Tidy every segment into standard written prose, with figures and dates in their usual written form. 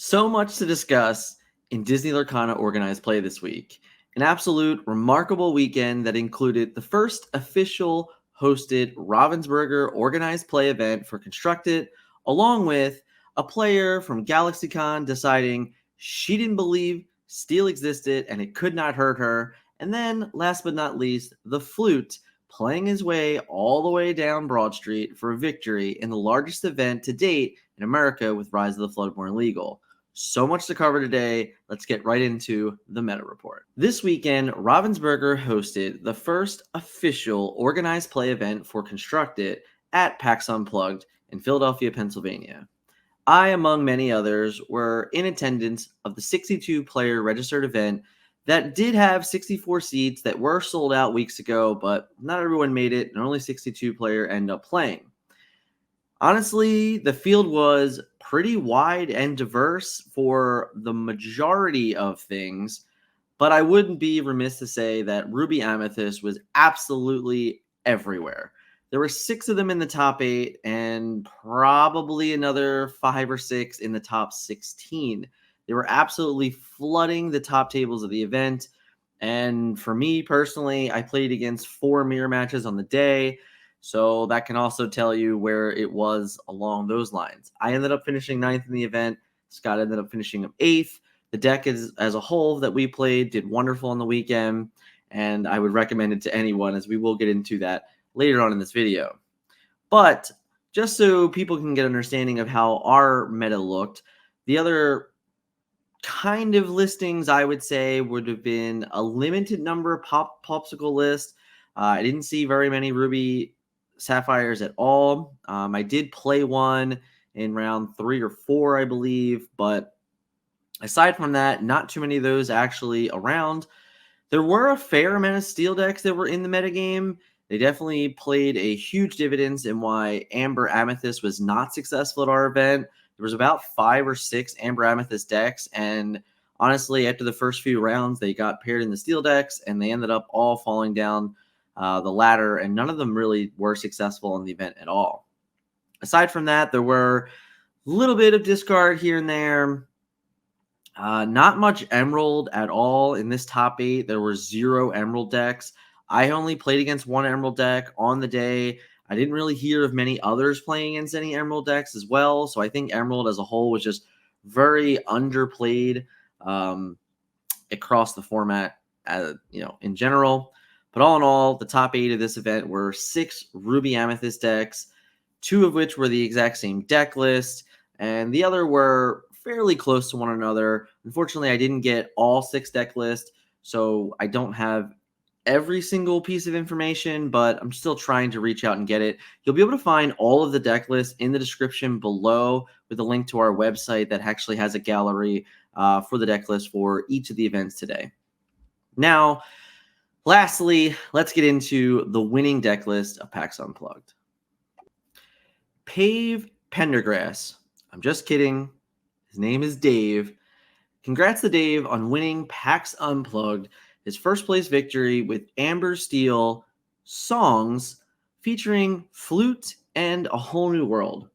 So much to discuss in Disney Lorcana organized play this week. An absolute remarkable weekend that included the first official hosted Ravensburger organized play event for Constructed, along with a player from GalaxyCon deciding she didn't believe steel existed and it could not hurt her. And then, last but not least, the flute playing his way all the way down Broad Street for a victory in the largest event to date in America with Rise of the Floodborn Legal. So much to cover today. Let's get right into the meta report. This weekend, Ravensburger hosted the first official organized play event for Constructed at Pax Unplugged in Philadelphia, Pennsylvania. I, among many others, were in attendance of the 62-player registered event that did have 64 seats that were sold out weeks ago, but not everyone made it, and only 62 players end up playing. Honestly, the field was pretty wide and diverse for the majority of things, but I wouldn't be remiss to say that Ruby Amethyst was absolutely everywhere. There were 6 of them in the top 8 and probably another 5 or 6 in the top 16. They were absolutely flooding the top tables of the event. And for me personally, I played against 4 mirror matches on the day. So that can also tell you where it was along those lines. I ended up finishing 9th in the event. Scott ended up finishing 8th. The deck as a whole that we played did wonderful on the weekend, and I would recommend it to anyone, as we will get into that later on in this video. But just so people can get an understanding of how our meta looked, the other kind of listings I would say would have been a limited number of popsicle list. I didn't see very many Ruby Sapphires at all. I did play one in round 3 or 4, I believe, but aside from that, not too many of those actually around. There were a fair amount of steel decks that were in the metagame. They definitely played a huge dividends in why Amber Amethyst was not successful at our event. There was about 5 or 6 Amber Amethyst decks, and honestly, after the first few rounds, they got paired in the steel decks, and they ended up all falling down the ladder, and none of them really were successful in the event at all. Aside from that, there were a little bit of discard here and there. Not much Emerald at all in this top 8. There were 0 Emerald decks. I only played against 1 Emerald deck on the day. I didn't really hear of many others playing against any Emerald decks as well. So I think Emerald as a whole was just very underplayed across the format, in general. But all in all, the top 8 of this event were 6 Ruby Amethyst decks, 2 of which were the exact same deck list, and the other were fairly close to one another. Unfortunately, I didn't get all 6 deck lists, so I don't have every single piece of information, but I'm still trying to reach out and get it. You'll be able to find all of the deck lists in the description below with a link to our website that actually has a gallery for the deck list for each of the events today. Now, lastly, let's get into the winning deck list of PAX Unplugged. Pave Pendergrass. I'm just kidding. His name is Dave. Congrats to Dave on winning PAX Unplugged, his first place victory with Amber Steel songs featuring Flute and A Whole New World.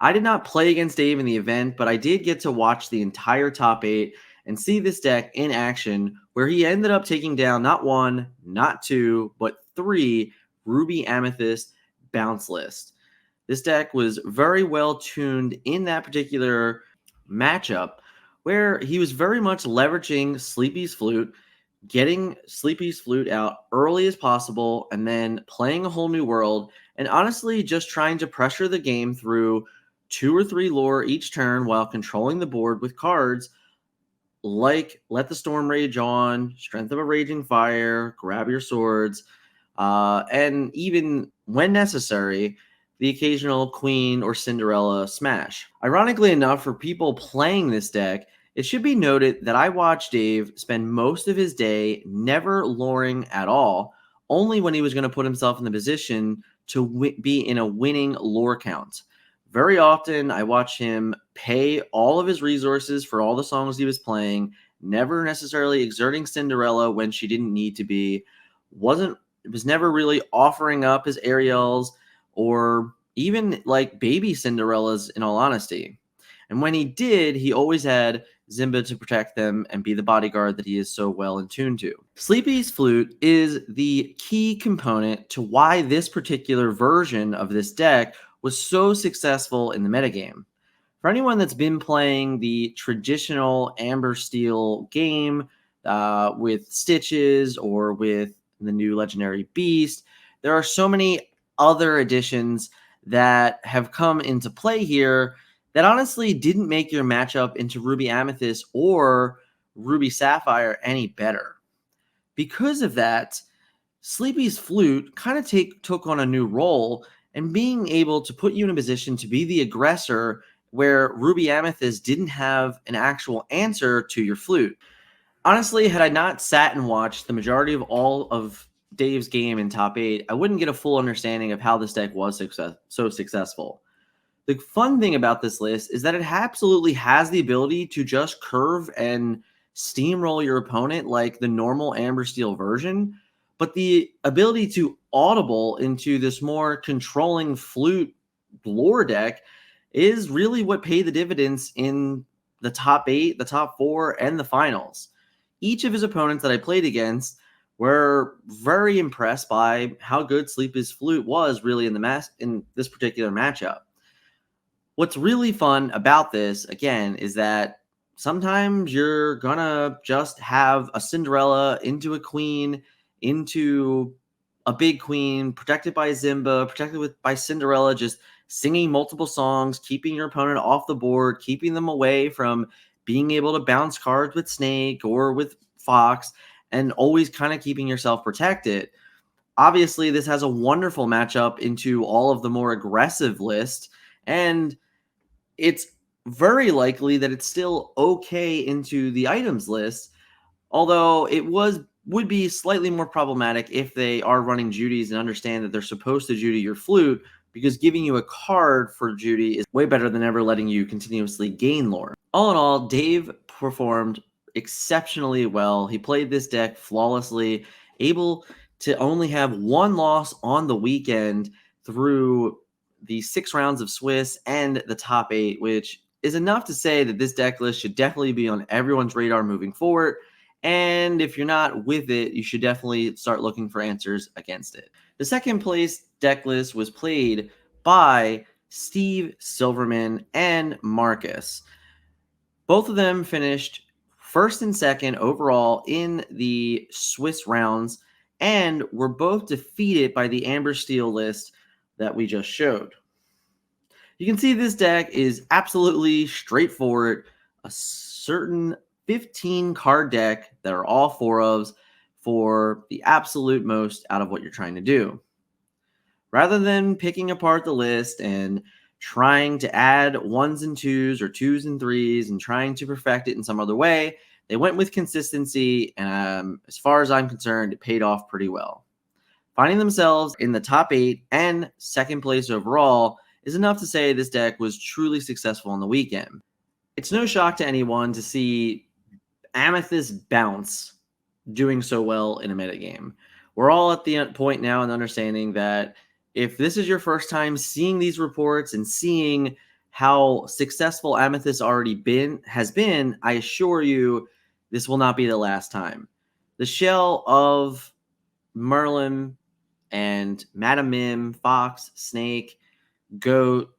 I did not play against Dave in the event, but I did get to watch the entire top 8 and see this deck in action, where he ended up taking down not 1, not 2, but 3 Ruby Amethyst bounce list. This deck was very well tuned in that particular matchup, where he was very much leveraging Sleepy's Flute, getting Sleepy's Flute out early as possible, and then playing A Whole New World, and honestly just trying to pressure the game through 2 or 3 lore each turn while controlling the board with cards like Let the Storm Rage On, Strength of a Raging Fire, Grab Your Swords, and even when necessary, the occasional Queen or Cinderella smash. Ironically enough, for people playing this deck, it should be noted that I watched Dave spend most of his day never loring at all, only when he was going to put himself in the position to be in a winning lore count. Very often, I watch him pay all of his resources for all the songs he was playing, never necessarily exerting Cinderella when she didn't need to be, was never really offering up his Ariels or even like baby Cinderellas, in all honesty. And when he did, he always had Zimba to protect them and be the bodyguard that he is so well in tune to. Sleepy's Flute is the key component to why this particular version of this deck was so successful in the metagame. For anyone that's been playing the traditional Amber Steel game with Stitches or with the new Legendary Beast, there are so many other additions that have come into play here that honestly didn't make your matchup into Ruby Amethyst or Ruby Sapphire any better. Because of that, Sleepy's Flute kind of took on a new role and being able to put you in a position to be the aggressor where Ruby Amethyst didn't have an actual answer to your flute. Honestly, had I not sat and watched the majority of all of Dave's game in top 8, I wouldn't get a full understanding of how this deck was so successful. The fun thing about this list is that it absolutely has the ability to just curve and steamroll your opponent like the normal Amber Steel version, but the ability to audible into this more controlling flute lore deck is really what paid the dividends in the top 8, the top 4, and the finals. Each of his opponents that I played against were very impressed by how good Sleepy's Flute was really in this particular matchup. What's really fun about this, again, is that sometimes you're gonna just have a Cinderella into a queen, into a big queen, protected by Zimba, by Cinderella, just singing multiple songs, keeping your opponent off the board, keeping them away from being able to bounce cards with Snake or with Fox, and always kind of keeping yourself protected. Obviously, this has a wonderful matchup into all of the more aggressive list, and it's very likely that it's still okay into the items list, although would be slightly more problematic if they are running Judy's and understand that they're supposed to Judy your flute, because giving you a card for Judy is way better than ever letting you continuously gain lore. All in all, Dave performed exceptionally well. He played this deck flawlessly, able to only have one loss on the weekend through the 6 rounds of Swiss and the top 8, which is enough to say that this deck list should definitely be on everyone's radar moving forward. And if you're not with it, you should definitely start looking for answers against it. The second place deck list was played by Steve Silverman and Marcus. Both of them finished first and second overall in the Swiss rounds and were both defeated by the Amber Steel list that we just showed. You can see this deck is absolutely straightforward, a certain 15 card deck that are all 4-ofs for the absolute most out of what you're trying to do. Rather than picking apart the list and trying to add 1s and 2s or 2s and 3s and trying to perfect it in some other way, they went with consistency, and as far as I'm concerned, it paid off pretty well. Finding themselves in the top 8 and second place overall is enough to say this deck was truly successful on the weekend. It's no shock to anyone to see Amethyst bounce doing so well in a metagame. We're all at the point now in understanding that if this is your first time seeing these reports and seeing how successful Amethyst has been, I assure you this will not be the last time. The shell of Merlin and Madam Mim, Fox, Snake, Goat,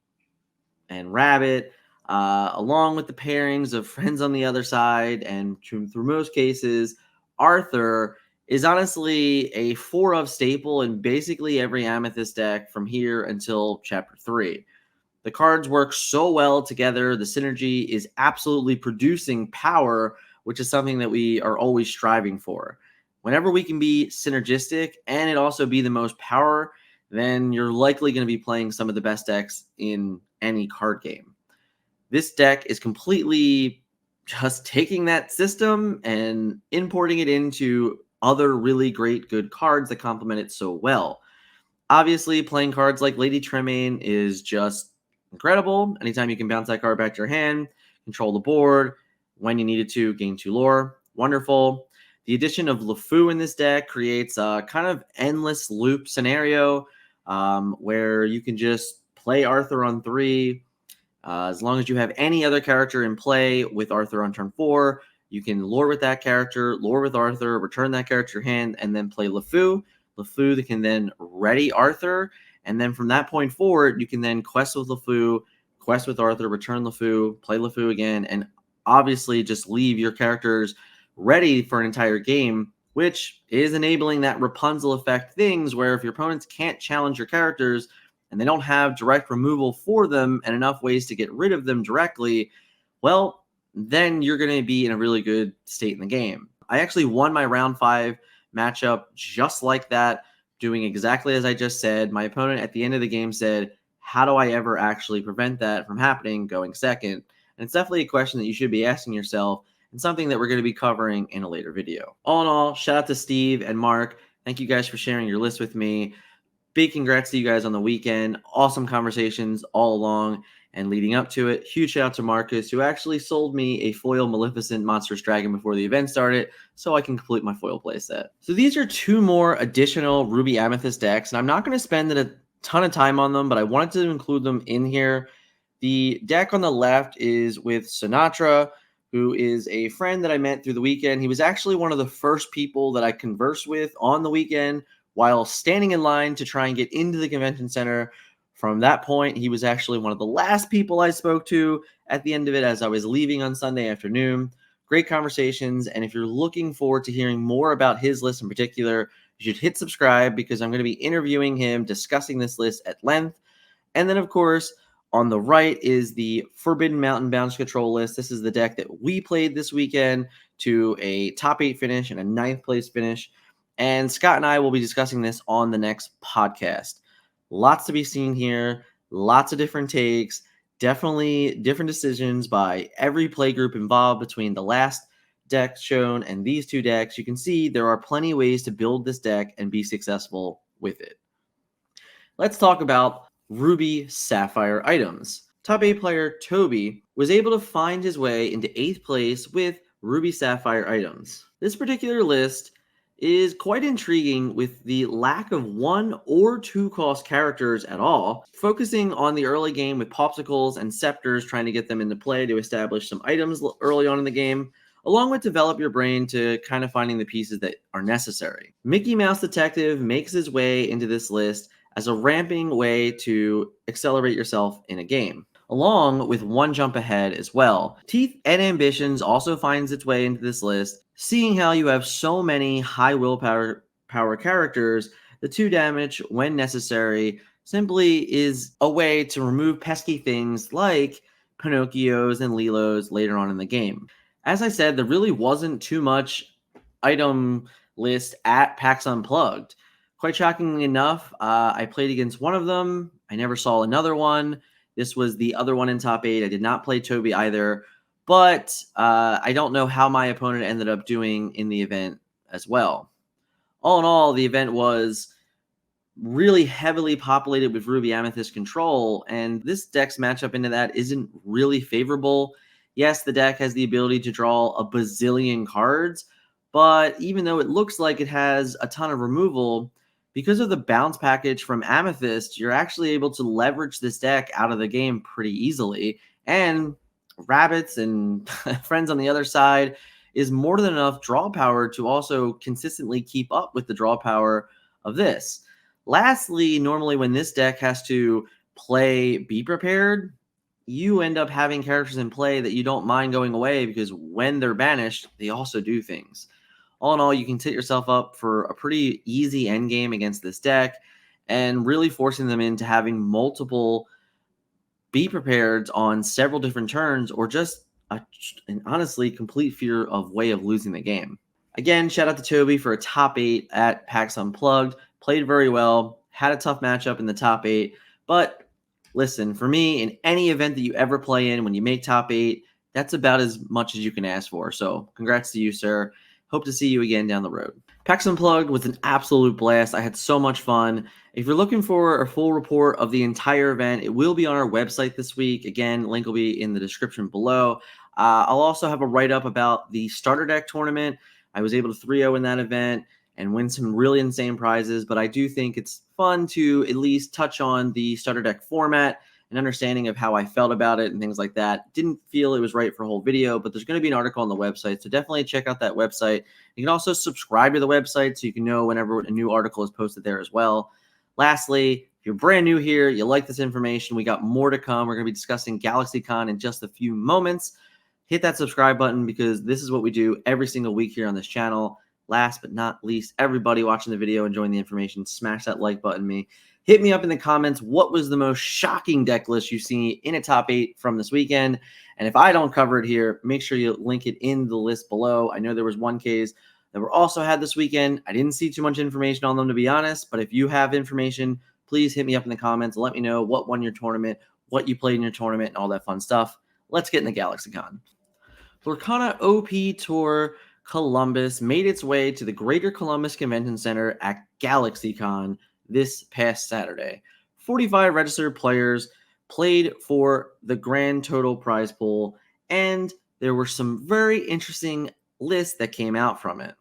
and Rabbit, along with the pairings of friends on the other side, and through most cases, Arthur is honestly a 4-of staple in basically every Amethyst deck from here until Chapter 3. The cards work so well together. The synergy is absolutely producing power, which is something that we are always striving for. Whenever we can be synergistic and it also be the most power, then you're likely going to be playing some of the best decks in any card game. This deck is completely just taking that system and importing it into other really great good cards that complement it so well. Obviously, playing cards like Lady Tremaine is just incredible. Anytime you can bounce that card back to your hand, control the board, when you needed to, gain 2 lore, wonderful. The addition of LeFou in this deck creates a kind of endless loop scenario where you can just play Arthur on 3, As long as you have any other character in play with Arthur on turn 4, you can lore with that character, lore with Arthur, return that character to your hand, and then play LeFou. LeFou that can then ready Arthur, and then from that point forward, you can then quest with LeFou, quest with Arthur, return LeFou, play LeFou again, and obviously just leave your characters ready for an entire game, which is enabling that Rapunzel effect things where if your opponents can't challenge your characters and they don't have direct removal for them and enough ways to get rid of them directly, well, then you're going to be in a really good state in the game. I actually won my round 5 matchup just like that, doing exactly as I just said. My opponent at the end of the game said, how do I ever actually prevent that from happening going second? And it's definitely a question that you should be asking yourself and something that we're going to be covering in a later video. All in all, shout out to Steve and Mark. Thank you guys for sharing your list with me. Big congrats to you guys on the weekend. Awesome conversations all along and leading up to it. Huge shout out to Marcus, who actually sold me a foil Maleficent Monstrous Dragon before the event started so I can complete my foil playset. So these are 2 more additional Ruby Amethyst decks, and I'm not going to spend a ton of time on them, but I wanted to include them in here. The deck on the left is with Sinatra, who is a friend that I met through the weekend. He was actually one of the first people that I conversed with on the weekend while standing in line to try and get into the convention center. From that point, he was actually one of the last people I spoke to at the end of it as I was leaving on Sunday afternoon. Great conversations, and if you're looking forward to hearing more about his list in particular, you should hit subscribe because I'm going to be interviewing him, discussing this list at length. And then, of course, on the right is the Forbidden Mountain Bounce Control list. This is the deck that we played this weekend to a top 8 finish and a 9th place finish. And Scott and I will be discussing this on the next podcast. Lots to be seen here, lots of different takes, definitely different decisions by every play group involved between the last deck shown and these 2 decks. You can see there are plenty of ways to build this deck and be successful with it. Let's talk about Ruby Sapphire items. Top 8 player Toby was able to find his way into 8th place with Ruby Sapphire items. This particular list is quite intriguing with the lack of 1 or 2 cost characters at all, focusing on the early game with popsicles and scepters, trying to get them into play to establish some items early on in the game, along with develop your brain to kind of finding the pieces that are necessary. Mickey Mouse Detective makes his way into this list as a ramping way to accelerate yourself in a game, along with 1 jump ahead as well. Teeth and Ambitions also finds its way into this list, seeing how you have so many high willpower characters. The 2 damage when necessary simply is a way to remove pesky things like Pinocchios and Lilos later on in the game. As I said, there really wasn't too much item list at PAX Unplugged. Quite shockingly enough, I played against one of them. I never saw another one. This was the other one in top 8. I did not play Toby either, but I don't know how my opponent ended up doing in the event as well. All in all, the event was really heavily populated with Ruby Amethyst control, and this deck's matchup into that isn't really favorable. Yes, the deck has the ability to draw a bazillion cards, but even though it looks like it has a ton of removal, because of the bounce package from Amethyst, you're actually able to leverage this deck out of the game pretty easily. And rabbits and friends on the other side is more than enough draw power to also consistently keep up with the draw power of this. Lastly, normally when this deck has to play Be Prepared, you end up having characters in play that you don't mind going away because when they're banished, they also do things. All in all, you can set yourself up for a pretty easy endgame against this deck and really forcing them into having multiple Be Prepared on several different turns or just an honestly complete fear of way of losing the game. Again, shout out to Toby for a top 8 at PAX Unplugged. Played very well, had a tough matchup in the top 8, but listen, for me, in any event that you ever play in, when you make top 8, that's about as much as you can ask for. So congrats to you, sir. Hope to see you again down the road. PAX Unplugged was an absolute blast. I had so much fun. If you're looking for a full report of the entire event, it will be on our website this week. Again, link will be in the description below. I'll also have a write-up about the starter deck tournament. I was able to 3-0 in that event and win some really insane prizes, but I do think it's fun to at least touch on the starter deck format an understanding of how I felt about it and things like that. Didn't feel it was right for a whole video, but there's going to be an article on the website, so definitely check out that website. You can also subscribe to the website so you can know whenever a new article is posted there as well. Lastly, if you're brand new here, you like this information, we got more to come. We're going to be discussing GalaxyCon in just a few moments. Hit that subscribe button because this is what we do every single week here on this channel. Last but not least, everybody watching the video, enjoying the information, smash that like button. Hit me up in the comments. What was the most shocking deck list you see in a top 8 from this weekend? And if I don't cover it here, make sure you link it in the list below. I know there was one case that were also had this weekend. I didn't see too much information on them, to be honest, but if you have information, please hit me up in the comments and let me know what won your tournament, what you played in your tournament, and all that fun stuff. Let's get into GalaxyCon. Lorcana OP Tour Columbus made its way to the Greater Columbus Convention Center at GalaxyCon this past Saturday. 45 registered players played for the grand total prize pool, and there were some very interesting lists that came out from it.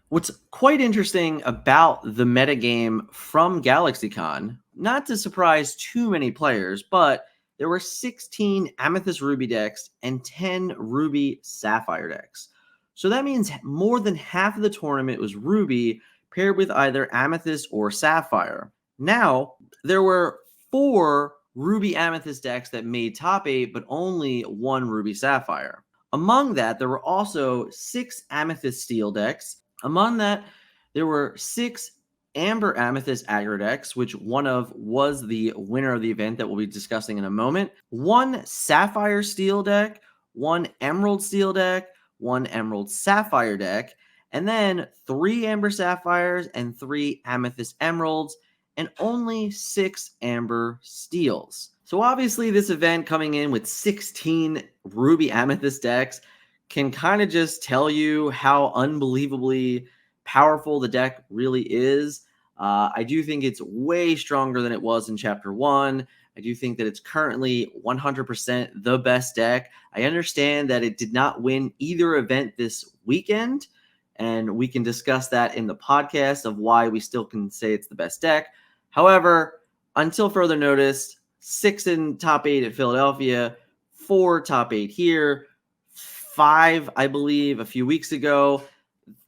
What's quite interesting about the metagame from GalaxyCon, not to surprise too many players, but there were 16 Amethyst Ruby decks and 10 Ruby Sapphire decks. So that means more than half of the tournament was Ruby paired with either Amethyst or Sapphire. Now, there were 4 Ruby Amethyst decks that made top 8, but only 1 Ruby Sapphire. Among that, there were also 6 Amethyst Steel decks. Among that, there were 6 Amber Amethyst aggro decks, which one of was the winner of the event that we'll be discussing in a moment. 1 Sapphire Steel deck, 1 Emerald Steel deck, 1 Emerald Sapphire deck, and then 3 Amber Sapphires and 3 Amethyst Emeralds, and only 6 Amber Steels. So obviously this event coming in with 16 Ruby Amethyst decks can kind of just tell you how unbelievably powerful the deck really is. I do think it's way stronger than it was in Chapter 1. I do think that it's currently 100% the best deck. I understand that it did not win either event this weekend, and we can discuss that in the podcast of why we still can say it's the best deck. However, until further notice, 6 in top 8 at Philadelphia, 4 top 8 here, 5, I believe, a few weeks ago.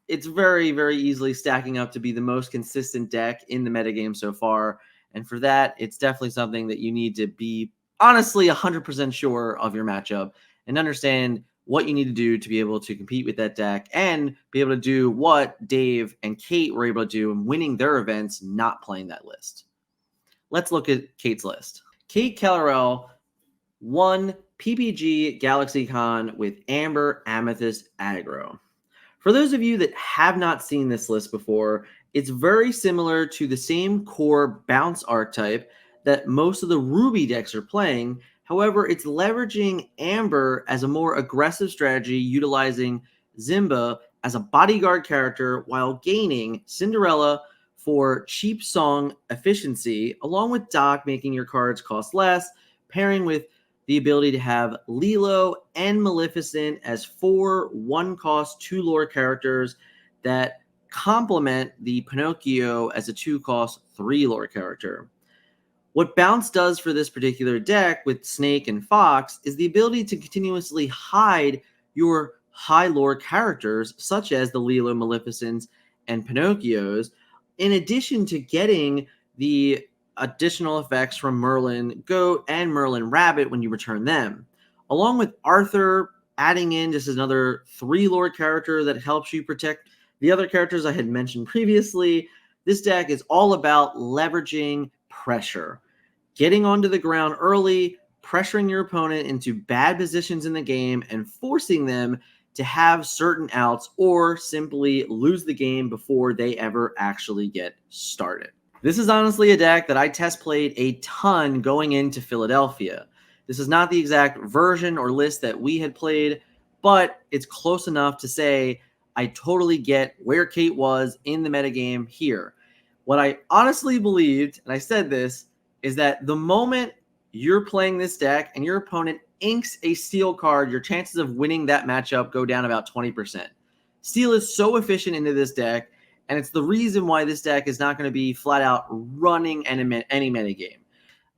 It's very, very easily stacking up to be the most consistent deck in the metagame so far. And for that, it's definitely something that you need to be honestly 100% sure of your matchup and understand what you need to do to be able to compete with that deck and be able to do what Dave and Kate were able to do in winning their events, not playing that list. Let's look at Kate's list. Kate Kellerell won PPG Galaxy Con with Amber Amethyst aggro. For those of you that have not seen this list before, it's very similar to the same core bounce archetype that most of the Ruby decks are playing. However, it's leveraging Amber as a more aggressive strategy, utilizing Zimba as a bodyguard character while gaining Cinderella for cheap song efficiency, along with Doc making your cards cost less, pairing with the ability to have Lilo and Maleficent as 4 1-cost 2-lore characters that complement the Pinocchio as a 2-cost 3-lore character. What Bounce does for this particular deck with Snake and Fox is the ability to continuously hide your high-lore characters, such as the Lilo, Maleficents, and Pinocchios, in addition to getting the additional effects from Merlin Goat and Merlin Rabbit when you return them. Along with Arthur adding in just another 3-lore character that helps you protect the other characters I had mentioned previously, this deck is all about leveraging pressure. Getting onto the ground early, pressuring your opponent into bad positions in the game, and forcing them to have certain outs or simply lose the game before they ever actually get started. This is honestly a deck that I test played a ton going into Philadelphia. This is not the exact version or list that we had played, but it's close enough to say I totally get where Kate was in the metagame here. What I honestly believed, and I said this, is that the moment you're playing this deck and your opponent inks a steel card, your chances of winning that matchup go down about 20%. Steel is so efficient into this deck, and it's the reason why this deck is not going to be flat out running any metagame.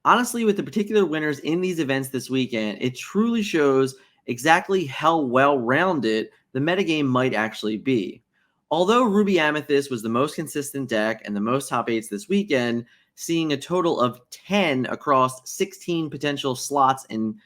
Honestly, with the particular winners in these events this weekend, it truly shows exactly how well-rounded the metagame might actually be. Although Ruby Amethyst was the most consistent deck and the most top 8s this weekend, seeing a total of 10 across 16 potential slots in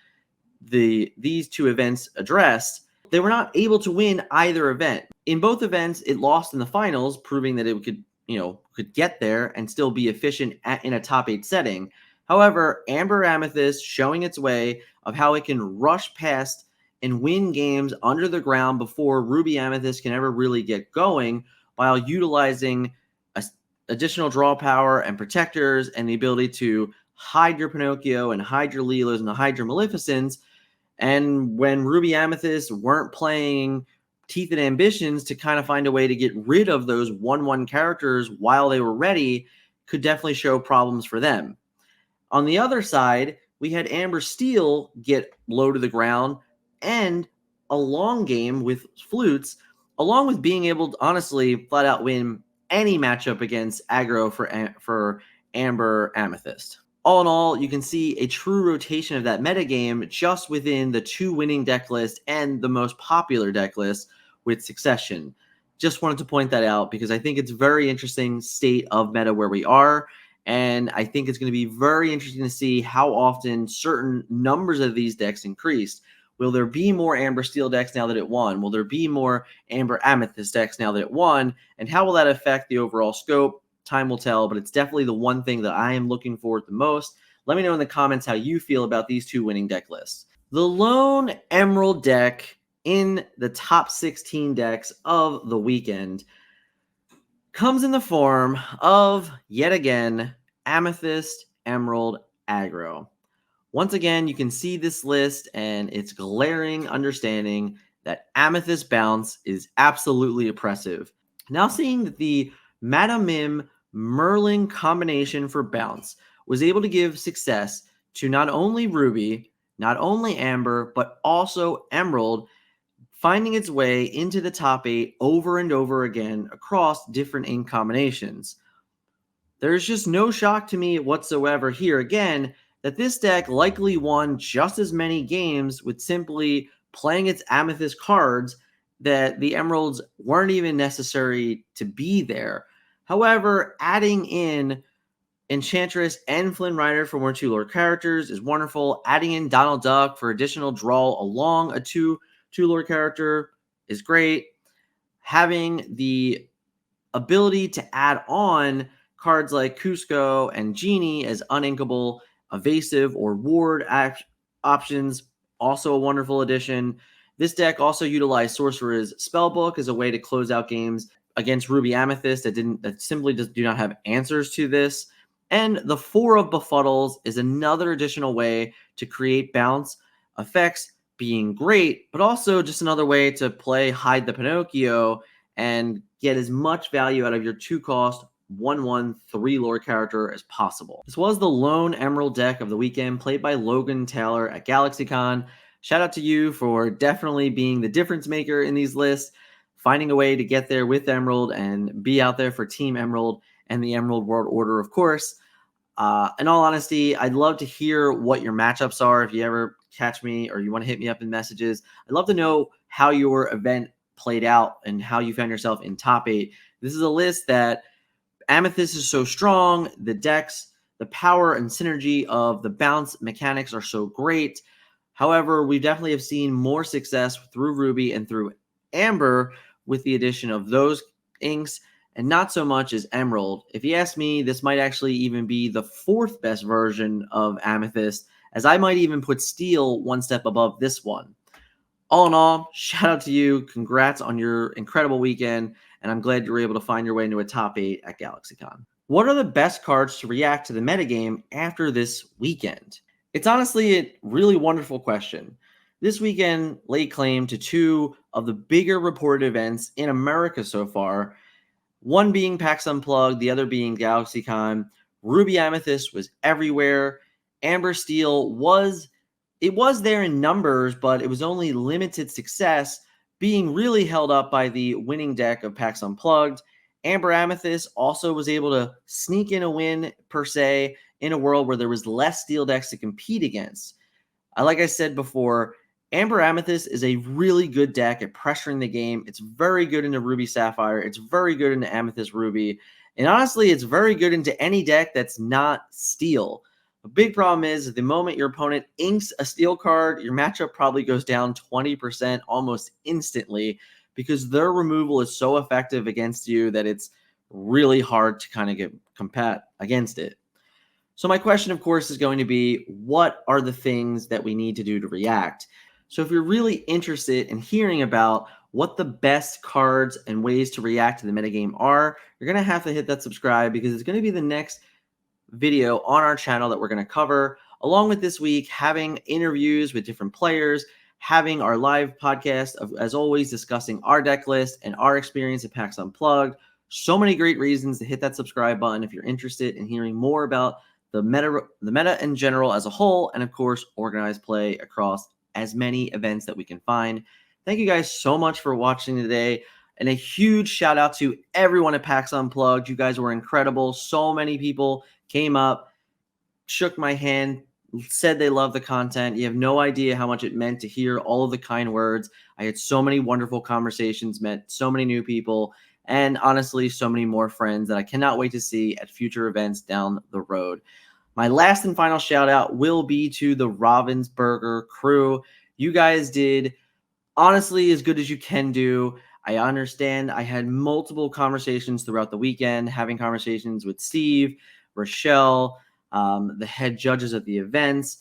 these two events addressed, they were not able to win either event. In both events, it lost in the finals, proving that it could get there and still be efficient in a top 8 setting. However, Amber Amethyst showing its way of how it can rush past and win games under the ground before Ruby Amethyst can ever really get going, while utilizing additional draw power and protectors and the ability to hide your Pinocchio and hide your Leelas and hide your Maleficents. And when Ruby Amethyst weren't playing Teeth and Ambitions to kind of find a way to get rid of those 1/1 characters while they were ready, could definitely show problems for them. On the other side, we had Amber Steel get low to the ground and a long game with flutes, along with being able to honestly flat out win any matchup against aggro for Amber Amethyst. All in all, you can see a true rotation of that metagame just within the two winning deck lists and the most popular deck list with Succession. Just wanted to point that out because I think it's very interesting state of meta where we are. And I think it's going to be very interesting to see how often certain numbers of these decks increased. Will there be more Amber Steel decks now that it won? Will there be more Amber Amethyst decks now that it won? And how will that affect the overall scope? Time will tell, but it's definitely the one thing that I am looking forward the most. Let me know in the comments how you feel about these two winning deck lists. The lone Emerald deck in the top 16 decks of the weekend comes in the form of, yet again, Amethyst Emerald Aggro. Once again, you can see this list and its glaring understanding that Amethyst Bounce is absolutely oppressive. Now seeing that the Madame Mim Merlin combination for Bounce was able to give success to not only Ruby, not only Amber, but also Emerald, finding its way into the top 8 over and over again across different ink combinations. There's just no shock to me whatsoever here again that this deck likely won just as many games with simply playing its Amethyst cards, that the Emeralds weren't even necessary to be there. However, adding in Enchantress and Flynn Rider for more 2-lore characters is wonderful. Adding in Donald Duck for additional draw along a 2-lore character is great. Having the ability to add on cards like Cusco and Genie as uninkable, evasive, or ward options, also a wonderful addition. This deck also utilized Sorcerer's Spellbook as a way to close out games against Ruby Amethyst that simply do not have answers to this. And the Four of Befuddles is another additional way to create bounce effects, being great, but also just another way to play Hide the Pinocchio and get as much value out of your 2-cost 1/1 3-lore character as possible. This was the lone Emerald deck of the weekend, played by Logan Taylor at GalaxyCon. Shout out to you for definitely being the difference maker in these lists, finding a way to get there with Emerald and be out there for Team Emerald and the Emerald World Order, of course. In all honesty, I'd love to hear what your matchups are. If you ever catch me or you want to hit me up in messages, I'd love to know how your event played out and how you found yourself in top 8. This is a list that Amethyst is so strong. The decks, the power and synergy of the bounce mechanics are so great. However, we definitely have seen more success through Ruby and through Amber with the addition of those inks, and not so much as Emerald. If you ask me, this might actually even be the 4th best version of Amethyst, as I might even put Steel one step above this one. All in all, shout out to you. Congrats on your incredible weekend, and I'm glad you were able to find your way into a top 8 at GalaxyCon. What are the best cards to react to the metagame after this weekend? It's honestly a really wonderful question. This weekend laid claim to 2 of the bigger reported events in America so far, one being PAX Unplugged, the other being GalaxyCon. Ruby Amethyst was everywhere. Amber Steel was there in numbers, but it was only limited success, being really held up by the winning deck of PAX Unplugged. Amber Amethyst also was able to sneak in a win, per se, in a world where there was less steel decks to compete against. Like I said before, Amber Amethyst is a really good deck at pressuring the game. It's very good into Ruby Sapphire. It's very good into Amethyst Ruby. And honestly, it's very good into any deck that's not steel. The big problem is the moment your opponent inks a steel card, your matchup probably goes down 20% almost instantly because their removal is so effective against you that it's really hard to kind of get combat against it. So my question, of course, is going to be, what are the things that we need to do to react? So if you're really interested in hearing about what the best cards and ways to react to the metagame are, you're going to have to hit that subscribe because it's going to be the next video on our channel that we're going to cover, along with this week having interviews with different players, having our live podcast of, as always, discussing our deck list and our experience at PAX Unplugged. So many great reasons to hit that subscribe button if you're interested in hearing more about the meta in general as a whole, and of course, organized play across as many events that we can find. Thank you guys so much for watching today. And a huge shout out to everyone at PAX Unplugged. You guys were incredible. So many people came up, shook my hand, said they loved the content. You have no idea how much it meant to hear all of the kind words. I had so many wonderful conversations, met so many new people, and honestly, so many more friends that I cannot wait to see at future events down the road. My last and final shout out will be to the Ravensburger crew. You guys did honestly as good as you can do. I understand I had multiple conversations throughout the weekend, having conversations with Steve, Rochelle, the head judges at the events,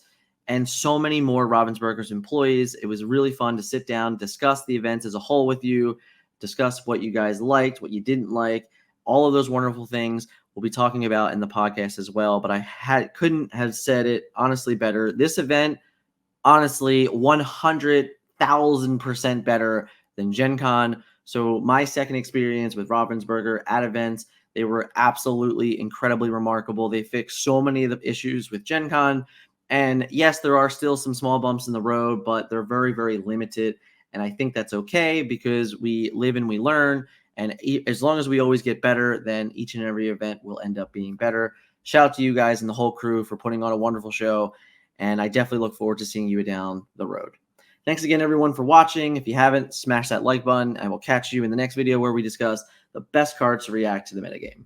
and so many more Ravensburger's employees. It was really fun to sit down, discuss the events as a whole with you, discuss what you guys liked, what you didn't like, all of those wonderful things we'll be talking about in the podcast as well. But I couldn't have said it honestly better. This event, honestly, 100,000% better than Gen Con. So my second experience with Ravensburger at events, they were absolutely incredibly remarkable. They fixed so many of the issues with Gen Con. And yes, there are still some small bumps in the road, but they're very, very limited. And I think that's okay because we live and we learn. And as long as we always get better, then each and every event will end up being better. Shout out to you guys and the whole crew for putting on a wonderful show. And I definitely look forward to seeing you down the road. Thanks again, everyone, for watching. If you haven't, smash that like button, and we'll catch you in the next video where we discuss the best cards to react to the metagame.